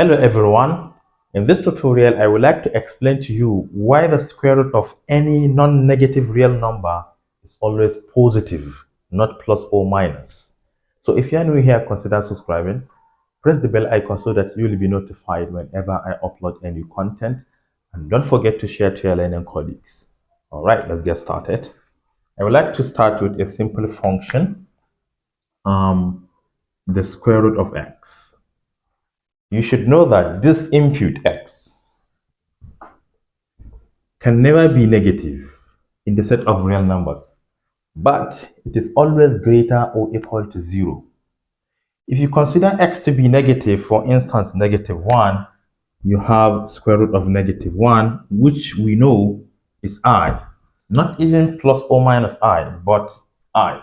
Hello everyone. In this tutorial, I would like to explain to you why the square root of any non-negative real number is always positive, not plus or minus. So if you are new here, consider subscribing. Press the bell icon so that you will be notified whenever I upload any content. And don't forget to share to your learning colleagues. All right, let's get started. I would like to start with a simple function, the square root of x. You should know that this input x can never be negative in the set of real numbers, but it is always greater or equal to 0. If you consider x to be negative, for instance, -1, you have square root of -1, which we know is I. Not even plus or minus I, but I.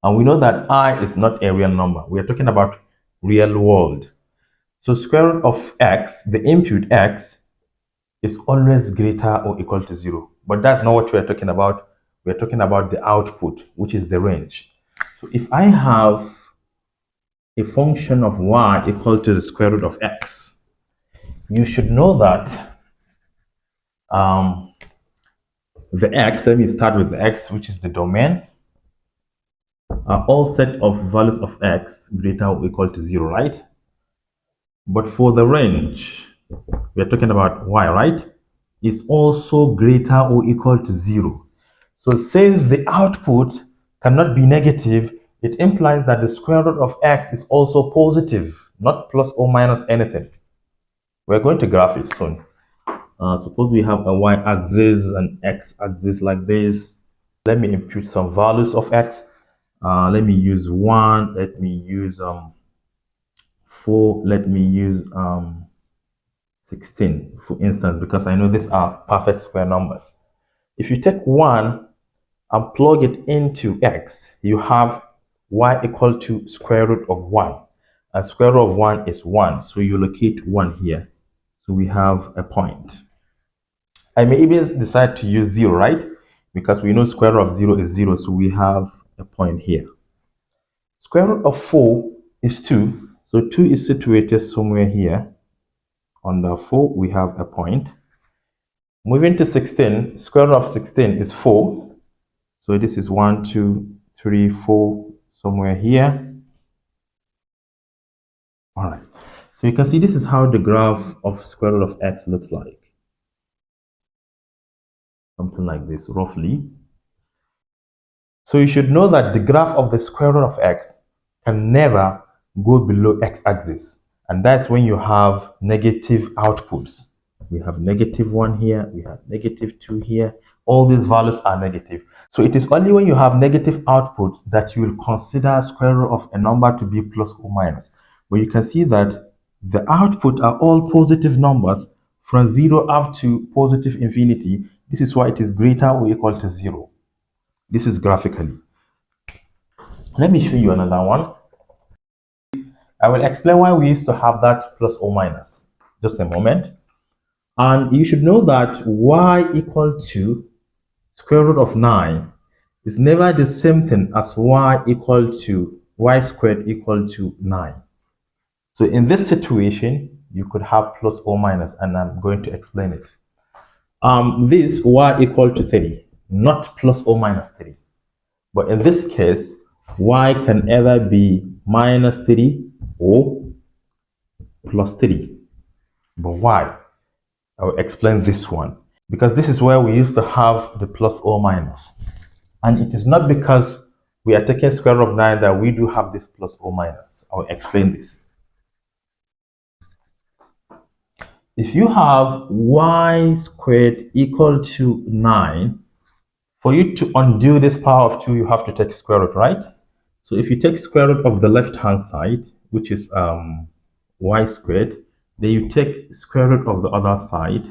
And we know that I is not a real number. We are talking about real world. So square root of x, the input x, is always greater or equal to 0. But that's not what we are talking about. We are talking about the output, which is the range. So if I have a function of y equal to the square root of x, you should know that the x, let me start with the x, which is the domain, are all set of values of x greater or equal to 0, right? But for the range, we are talking about y, right? Is also greater or equal to 0. So since the output cannot be negative, it implies that the square root of x is also positive, not plus or minus anything. We're going to graph it soon. Suppose we have a y-axis and x-axis like this. Let me input some values of x. Let me use 1. Let me use 4. Let me use 16, for instance, because I know these are perfect square numbers. If you take 1 and plug it into x, you have y equal to square root of 1. And square root of 1 is 1, so you locate 1 here. So we have a point. I may even decide to use 0, right? Because we know square root of 0 is 0, so we have a point here. Square root of 4 is 2, so 2 is situated somewhere here. Under 4, we have a point. Moving to 16, square root of 16 is 4. So this is 1, 2, 3, 4, somewhere here. All right. So you can see this is how the graph of square root of x looks like. Something like this, roughly. So you should know that the graph of the square root of x can never go below x-axis. And that's when you have negative outputs. We have -1 here, we have -2 here. All these values are negative. So it is only when you have negative outputs that you will consider square root of a number to be plus or minus. But you can see that the output are all positive numbers from 0 up to positive infinity. This is why it is greater or equal to 0. This is graphically. Let me show you another one. I will explain why we used to have that plus or minus. Just a moment. And you should know that y equal to square root of 9 is never the same thing as y equal to y squared equal to 9. So in this situation, you could have plus or minus, and I'm going to explain it. This y equal to 3, not plus or minus 3. But in this case, y can either be -3 or +3. But why? I will explain this one. Because this is where we used to have the plus or minus. And it is not because we are taking square root of 9 that we do have this plus or minus. I will explain this. If you have y squared equal to 9, for you to undo this power of 2, you have to take square root, right? So if you take square root of the left-hand side, which is y squared, then you take square root of the other side,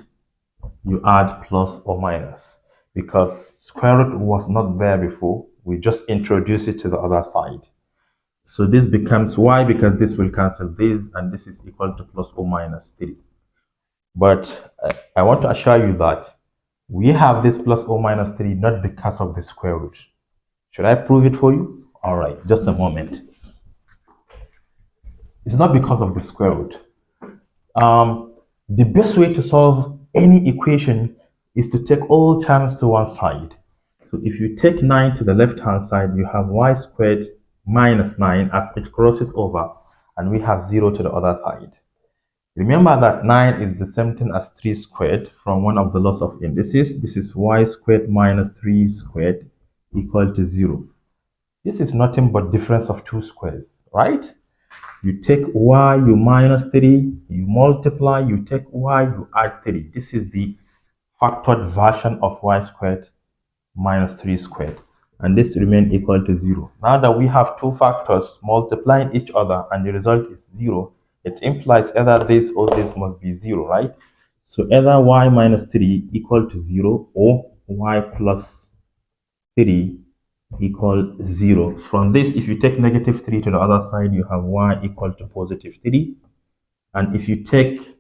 you add plus or minus. Because square root was not there before, we just introduce it to the other side. So this becomes y, because this will cancel this, and this is equal to plus or minus 3. But I want to assure you that we have this plus or minus 3 not because of the square root. Should I prove it for you? All right, just a moment. It's not because of the square root. The best way to solve any equation is to take all terms to one side. So if you take 9 to the left hand side, you have y squared minus 9 as it crosses over, and we have 0 to the other side. Remember that 9 is the same thing as 3 squared from one of the laws of indices. This is y squared minus 3 squared equal to 0. This is nothing but difference of two squares, right? You take y, you minus 3, you multiply, you take y, you add 3. This is the factored version of y squared minus 3 squared. And this remains equal to 0. Now that we have two factors multiplying each other and the result is 0, it implies either this or this must be 0, right? So either y minus 3 equal to 0 or y plus 3 equal 0. From this, if you take negative 3 to the other side, you have y equal to positive 3. And if you take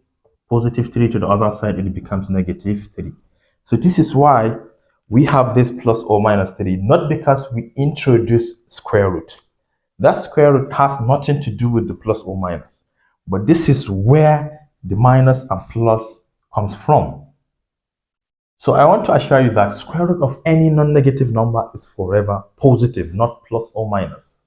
positive 3 to the other side, it becomes negative 3. So this is why we have this plus or minus 3, not because we introduce square root. That square root has nothing to do with the plus or minus. But this is where the minus and plus comes from. So I want to assure you that square root of any non-negative number is forever positive, not plus or minus.